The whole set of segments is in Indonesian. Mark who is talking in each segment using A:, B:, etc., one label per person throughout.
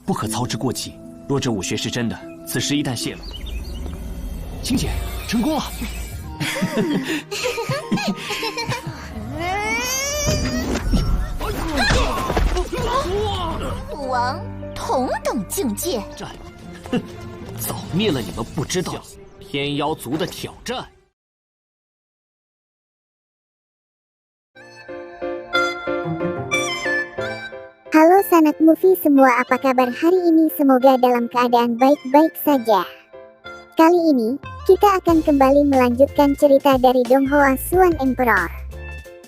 A: 不可操之过急。若这武学是真的，此事一旦泄露，青姐成功了。
B: 武王同等境界，
A: 战，哼，早灭了你们不知道天妖族的挑战。
C: Halo Sanak Movie semua, apa kabar hari ini? Semoga dalam keadaan baik-baik saja. Kali ini, kita akan kembali melanjutkan cerita dari Donghua Swan Emperor,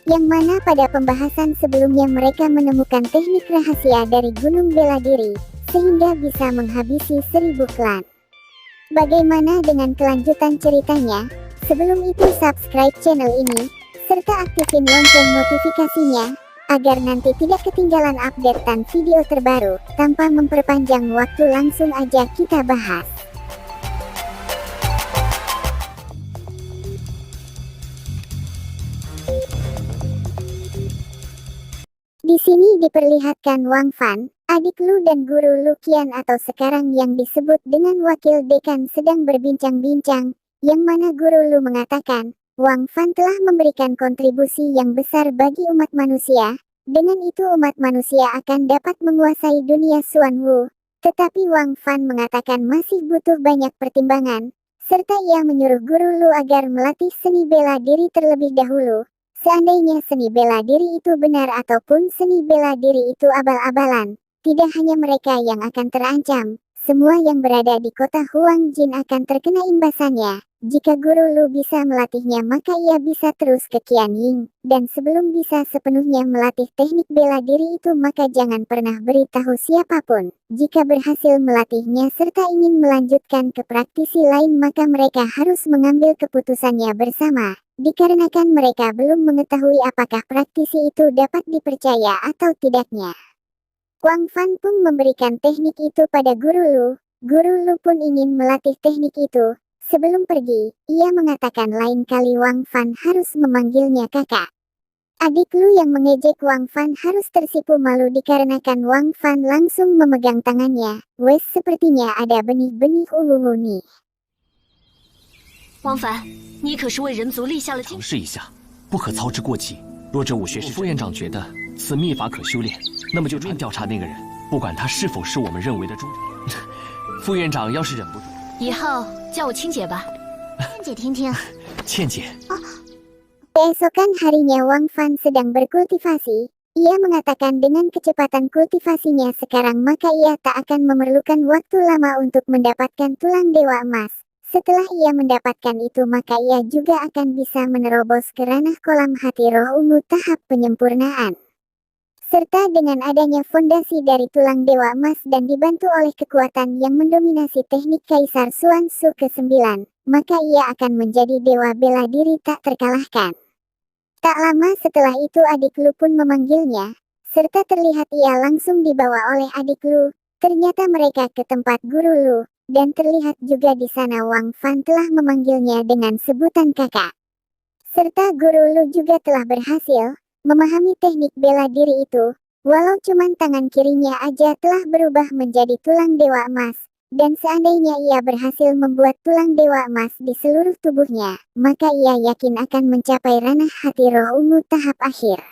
C: yang mana pada pembahasan sebelumnya mereka menemukan teknik rahasia dari Gunung Bela Diri, sehingga bisa menghabisi 1000 klan. Bagaimana dengan kelanjutan ceritanya? Sebelum itu subscribe channel ini, serta aktifin lonceng notifikasinya, agar nanti tidak ketinggalan update dan video terbaru. Tanpa memperpanjang waktu, langsung aja kita bahas. Di sini diperlihatkan Wang Fan, adik Lu dan guru Lu Qian atau sekarang yang disebut dengan wakil dekan sedang berbincang-bincang, yang mana guru Lu mengatakan, Wang Fan telah memberikan kontribusi yang besar bagi umat manusia. Dengan itu umat manusia akan dapat menguasai dunia Xuan Wu. Tetapi Wang Fan mengatakan masih butuh banyak pertimbangan, serta ia menyuruh guru Lu agar melatih seni bela diri terlebih dahulu. Seandainya seni bela diri itu benar ataupun seni bela diri itu abal-abalan, tidak hanya mereka yang akan terancam, semua yang berada di kota Huang Jin akan terkena imbasannya. Jika guru Lu bisa melatihnya, maka ia bisa terus ke Qianying, dan sebelum bisa sepenuhnya melatih teknik bela diri itu, maka jangan pernah beritahu siapapun. Jika berhasil melatihnya serta ingin melanjutkan ke praktisi lain, maka mereka harus mengambil keputusannya bersama, dikarenakan mereka belum mengetahui apakah praktisi itu dapat dipercaya atau tidaknya. Wang Fan pun memberikan teknik itu pada guru Lu. Guru Lu pun ingin melatih teknik itu. Sebelum pergi, ia mengatakan lain kali Wang Fan harus memanggilnya kakak. Adik Lu yang mengejek Wang Fan harus tersipu malu dikarenakan Wang Fan langsung memegang tangannya. Wes, sepertinya ada benih-benih ungu nih.
B: 王凡，你可是为人族立下了
A: 尝试一下，不可操之过急。若这武学是副院长觉得此秘法可修炼，那么就专调查那个人，不管他是否是我们认为的猪。副院长要是忍不住，
B: 以后叫我青姐吧。倩姐听听。
A: 倩姐。
C: Keesokan harinya Wang Fan sedang berkultivasi. Ia mengatakan dengan kecepatan kultivasinya sekarang maka ia tak akan memerlukan waktu lama untuk mendapatkan tulang dewa emas. Setelah ia mendapatkan itu maka ia juga akan bisa menerobos ke ranah kolam hati roh ungu tahap penyempurnaan. Serta dengan adanya fondasi dari tulang dewa emas dan dibantu oleh kekuatan yang mendominasi teknik Kaisar Xuan Su ke-9, maka ia akan menjadi dewa bela diri tak terkalahkan. Tak lama setelah itu adik Lu pun memanggilnya, serta terlihat ia langsung dibawa oleh adik Lu. Ternyata mereka ke tempat guru Lu, dan terlihat juga di sana Wang Fan telah memanggilnya dengan sebutan kakak. Serta guru Lu juga telah berhasil memahami teknik bela diri itu, walau cuman tangan kirinya aja telah berubah menjadi tulang dewa emas, dan seandainya ia berhasil membuat tulang dewa emas di seluruh tubuhnya, maka ia yakin akan mencapai ranah hati roh ungu tahap akhir.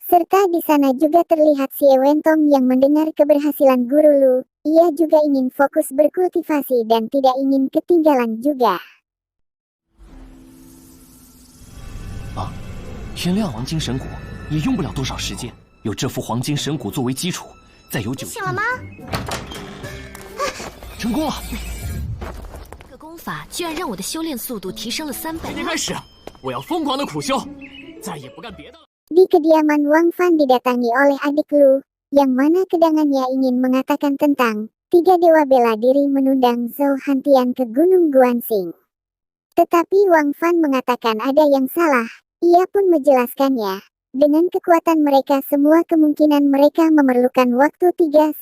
C: Serta di sana juga terlihat si Wentong yang mendengar keberhasilan guru Lu, ia juga ingin fokus berkultivasi dan tidak ingin ketinggalan juga.
A: 天亮，黄金神骨也用不了多少时间。有这副黄金神骨作为基础，再有9。
B: 醒了吗？
A: 成功了！
B: 这个功法居然让我的修炼速度提升了3倍。
A: 今天开始，我要疯狂的苦修，再也不干别的了。
C: Di kediaman Wang Fan didatangi oleh adik Lu, yang mana kedangannya ingin mengatakan tentang 3 dewa bela diri menundang Zhou Hantian ke Gunung Guansing. Tetapi Wang Fan mengatakan ada yang salah. Ia pun menjelaskannya, dengan kekuatan mereka semua kemungkinan mereka memerlukan waktu 3-5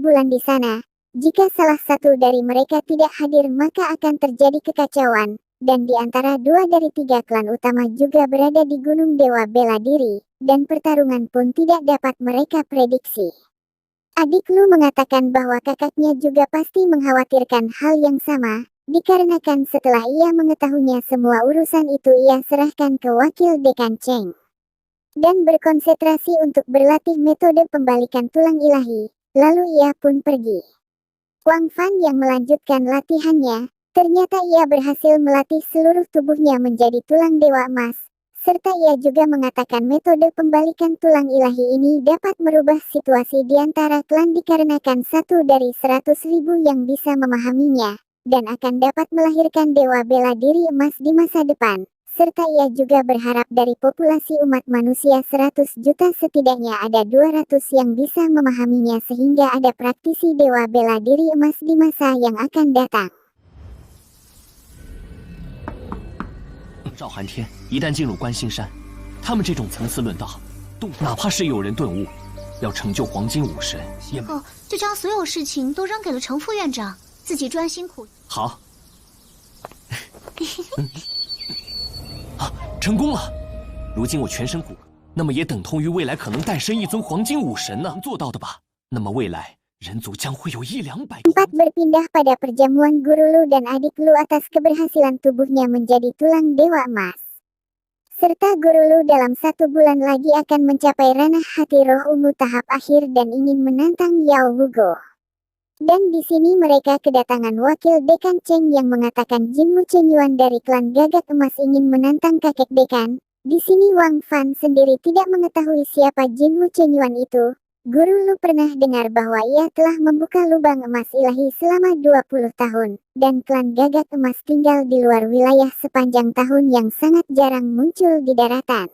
C: bulan di sana. Jika salah satu dari mereka tidak hadir maka akan terjadi kekacauan, dan di antara 2 dari 3 klan utama juga berada di Gunung Dewa Bela Diri, dan pertarungan pun tidak dapat mereka prediksi. Adik Lu mengatakan bahwa kakaknya juga pasti mengkhawatirkan hal yang sama, dikarenakan setelah ia mengetahuinya semua urusan itu ia serahkan ke wakil dekan Cheng. Dan berkonsentrasi untuk berlatih metode pembalikan tulang ilahi, lalu ia pun pergi. Wang Fan yang melanjutkan latihannya, ternyata ia berhasil melatih seluruh tubuhnya menjadi tulang dewa emas. Serta ia juga mengatakan metode pembalikan tulang ilahi ini dapat merubah situasi di antara klan dikarenakan satu dari 100.000 yang bisa memahaminya, dan akan dapat melahirkan dewa bela diri emas di masa depan. Serta ia juga berharap dari populasi umat manusia 100 juta setidaknya ada 200 yang bisa memahaminya sehingga ada praktisi dewa bela diri emas di masa yang akan datang.
A: 赵寒天一旦进入观星山，他们这种层次论道，哪怕是有人顿悟，要成就黄金武神，也
D: 后就将所有事情都扔给了程副院长，自己专心苦。
A: 好。啊，成功了！如今我全身骨骼，那么也等同于未来可能诞生一尊黄金武神呢，能做到的吧？那么未来人族将会有100-200个。
C: Empat berpindah pada perjamuan Guru Lu dan adik Lu atas keberhasilan tubuhnya menjadi tulang dewa emas. Serta Guru Lu dalam 1 bulan lagi akan mencapai ranah hati roh ungu tahap akhir dan ingin menantang Yao Wugo. Dan di sini mereka kedatangan wakil dekan Cheng yang mengatakan Jinmu Chenyuan dari klan Gagak Emas ingin menantang kakek dekan. Di sini Wang Fan sendiri tidak mengetahui siapa Jinmu Chenyuan itu. Guru Lu pernah dengar bahwa ia telah membuka lubang emas ilahi selama 20 tahun, dan klan Gagak Emas tinggal di luar wilayah sepanjang tahun yang sangat jarang muncul di daratan.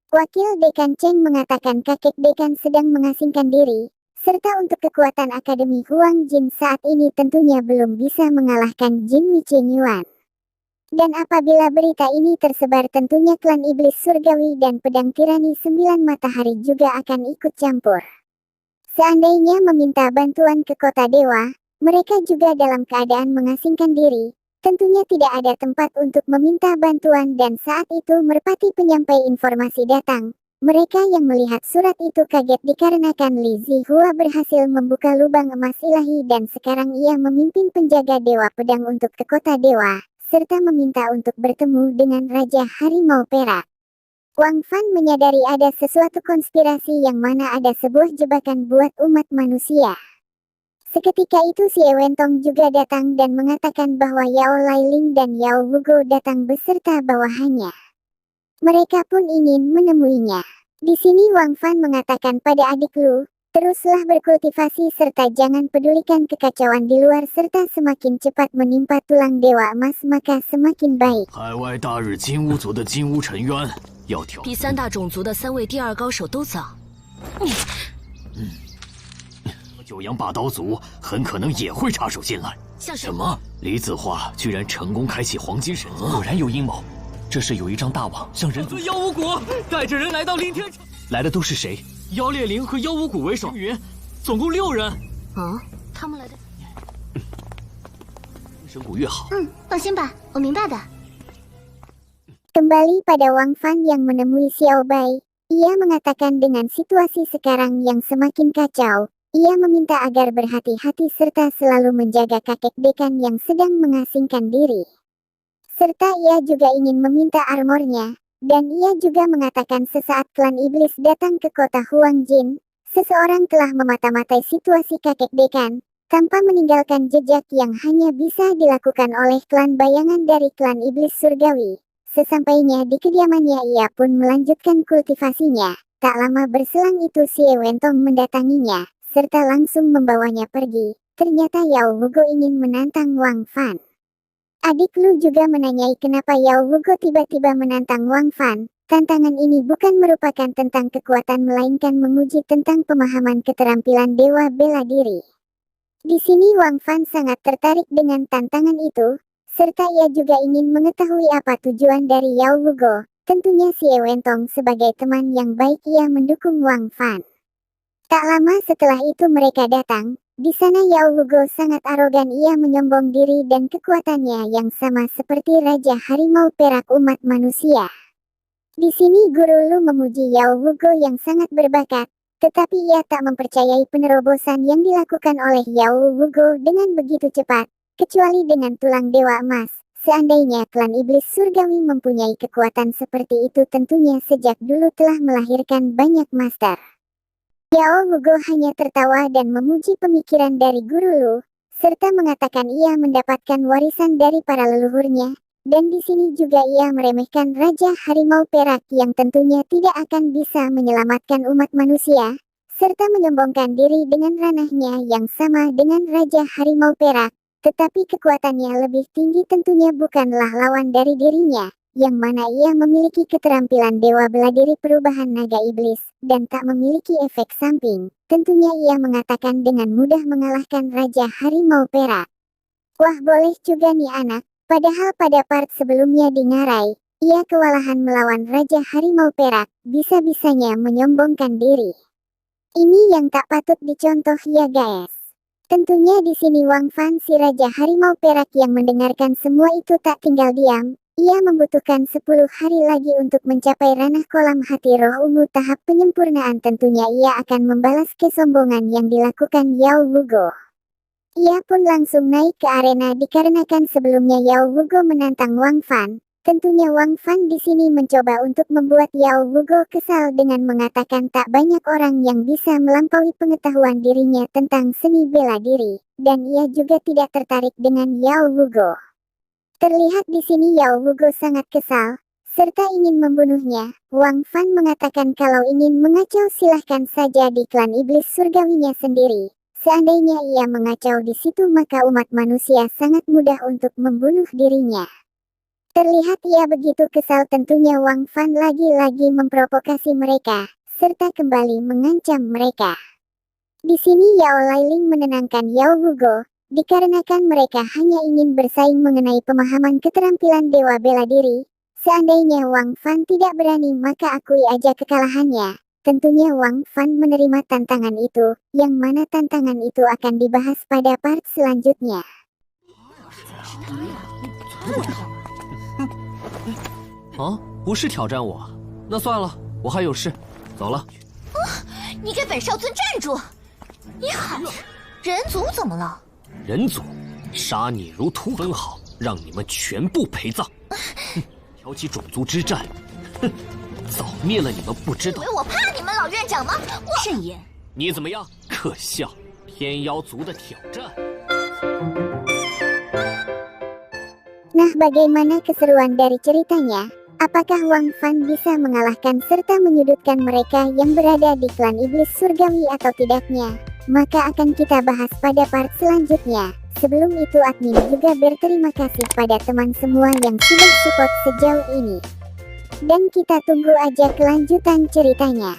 C: Wakil dekan Cheng mengatakan kakek dekan sedang mengasingkan diri, serta untuk kekuatan Akademi Huang Jin saat ini tentunya belum bisa mengalahkan Jinmu Chenyuan. Dan apabila berita ini tersebar tentunya klan Iblis Surgawi dan Pedang Tirani 9 Matahari juga akan ikut campur. Seandainya meminta bantuan ke kota dewa, mereka juga dalam keadaan mengasingkan diri. Tentunya tidak ada tempat untuk meminta bantuan dan saat itu merpati penyampai informasi datang. Mereka yang melihat surat itu kaget dikarenakan Li Zihua berhasil membuka lubang emas ilahi dan sekarang ia memimpin penjaga dewa pedang untuk ke kota dewa, serta meminta untuk bertemu dengan Raja Harimau Perak. Wang Fan menyadari ada sesuatu konspirasi yang mana ada sebuah jebakan buat umat manusia. Seketika itu si Wentong juga datang dan mengatakan bahwa Yao Lailing dan Yao Wugo datang beserta bawahannya. Mereka pun ingin menemuinya. Di sini Wang Fan mengatakan pada adik Lu, teruslah berkultivasi serta jangan pedulikan kekacauan di luar serta semakin cepat menimpa tulang dewa emas maka semakin baik.
E: 海外大日金乌族的金乌沉渊要挑
B: 比3大种族的3位第2高手都早。
E: 九阳霸刀族很可能也会插手进来。
B: 像是
E: 什么？李子化居然成功开启黄金神尊，
A: 果然有阴谋。这是有一张大网向人族。
E: 妖无谷带着人来到临天城，
A: 来的都是谁？
E: 妖烈灵和妖无谷为首，云总共6人。
B: 啊，他们来的。
A: 神谷越好。
D: 放心吧，我明白的。
C: Kembali pada Wang Fan yang menemui Xiao Bai, ia mengatakan dengan situasi sekarang yang semakin kacau, ia meminta agar berhati-hati serta selalu menjaga kakek dekan yang sedang mengasingkan diri. Serta ia juga ingin meminta armornya, dan ia juga mengatakan sesaat klan iblis datang ke kota Huang Jin, seseorang telah memata-matai situasi kakek dekan, tanpa meninggalkan jejak yang hanya bisa dilakukan oleh klan bayangan dari klan iblis surgawi. Sesampainya di kediamannya ia pun melanjutkan kultivasinya. Tak lama berselang itu si Wentong mendatanginya, serta langsung membawanya pergi. Ternyata Yao Wugo ingin menantang Wang Fan. Adik Lu juga menanyai kenapa Yao Wugo tiba-tiba menantang Wang Fan. Tantangan ini bukan merupakan tentang kekuatan melainkan menguji tentang pemahaman keterampilan dewa bela diri. Di sini Wang Fan sangat tertarik dengan tantangan itu. Serta ia juga ingin mengetahui apa tujuan dari Yao Wugo. Tentunya si Wentong sebagai teman yang baik ia mendukung Wang Fan. Tak lama setelah itu mereka datang. Di sana Yao Wugo sangat arogan, ia menyombong diri dan kekuatannya yang sama seperti Raja Harimau Perak umat manusia. Di sini Guru Lu memuji Yao Wugo yang sangat berbakat. Tetapi ia tak mempercayai penerobosan yang dilakukan oleh Yao Wugo dengan begitu cepat, kecuali dengan tulang dewa emas. Seandainya klan iblis surgawi mempunyai kekuatan seperti itu, tentunya sejak dulu telah melahirkan banyak master. Yao Wugo hanya tertawa dan memuji pemikiran dari Guru Lu, serta mengatakan ia mendapatkan warisan dari para leluhurnya. Dan di sini juga ia meremehkan Raja Harimau Perak yang tentunya tidak akan bisa menyelamatkan umat manusia, serta menyombongkan diri dengan ranahnya yang sama dengan Raja Harimau Perak. Tetapi kekuatannya lebih tinggi tentunya bukanlah lawan dari dirinya, yang mana ia memiliki keterampilan dewa bela diri perubahan naga iblis, dan tak memiliki efek samping. Tentunya ia mengatakan dengan mudah mengalahkan Raja Harimau Perak. Wah, boleh juga nih anak. Padahal pada part sebelumnya di Ngarai, ia kewalahan melawan Raja Harimau Perak, bisa-bisanya menyombongkan diri. Ini yang tak patut dicontoh ya guys. Tentunya di sini Wang Fan si Raja Harimau Perak yang mendengarkan semua itu tak tinggal diam. Ia membutuhkan 10 hari lagi untuk mencapai ranah kolam hati roh ungu tahap penyempurnaan. Tentunya ia akan membalas kesombongan yang dilakukan Yao Wugo. Ia pun langsung naik ke arena dikarenakan sebelumnya Yao Wugo menantang Wang Fan. Tentunya Wang Fan di sini mencoba untuk membuat Yao Wugo kesal dengan mengatakan tak banyak orang yang bisa melampaui pengetahuan dirinya tentang seni bela diri, dan ia juga tidak tertarik dengan Yao Wugo. Terlihat di sini Yao Wugo sangat kesal, serta ingin membunuhnya. Wang Fan mengatakan kalau ingin mengacau silahkan saja di klan iblis surgawinya sendiri. Seandainya ia mengacau di situ maka umat manusia sangat mudah untuk membunuh dirinya. Terlihat ia begitu kesal, tentunya Wang Fan lagi-lagi memprovokasi mereka, serta kembali mengancam mereka. Di sini Yao Lailing menenangkan Yao Wugo, dikarenakan mereka hanya ingin bersaing mengenai pemahaman keterampilan dewa bela diri. Seandainya Wang Fan tidak berani maka akui aja kekalahannya. Tentunya Wang Fan menerima tantangan itu, yang mana tantangan itu akan dibahas pada part selanjutnya.
A: 啊，不是挑战我，那算了，我还有事，走了。
D: 你给本少尊站住！你好，人族怎么了？
E: 人族杀你如土，分好，让你们全部陪葬。哼，挑起种族之战，哼，早灭了你们不知道。
D: 以为我怕你们老院长吗？慎言，
E: 你怎么样？可笑，天妖族的挑战。
C: Nah, bagaimana keseruan dari ceritanya? Apakah Wang Fan bisa mengalahkan serta menyudutkan mereka yang berada di klan iblis surgawi atau tidaknya? Maka akan kita bahas pada part selanjutnya. Sebelum itu admin juga berterima kasih pada teman semua yang sudah support sejauh ini. Dan kita tunggu aja kelanjutan ceritanya.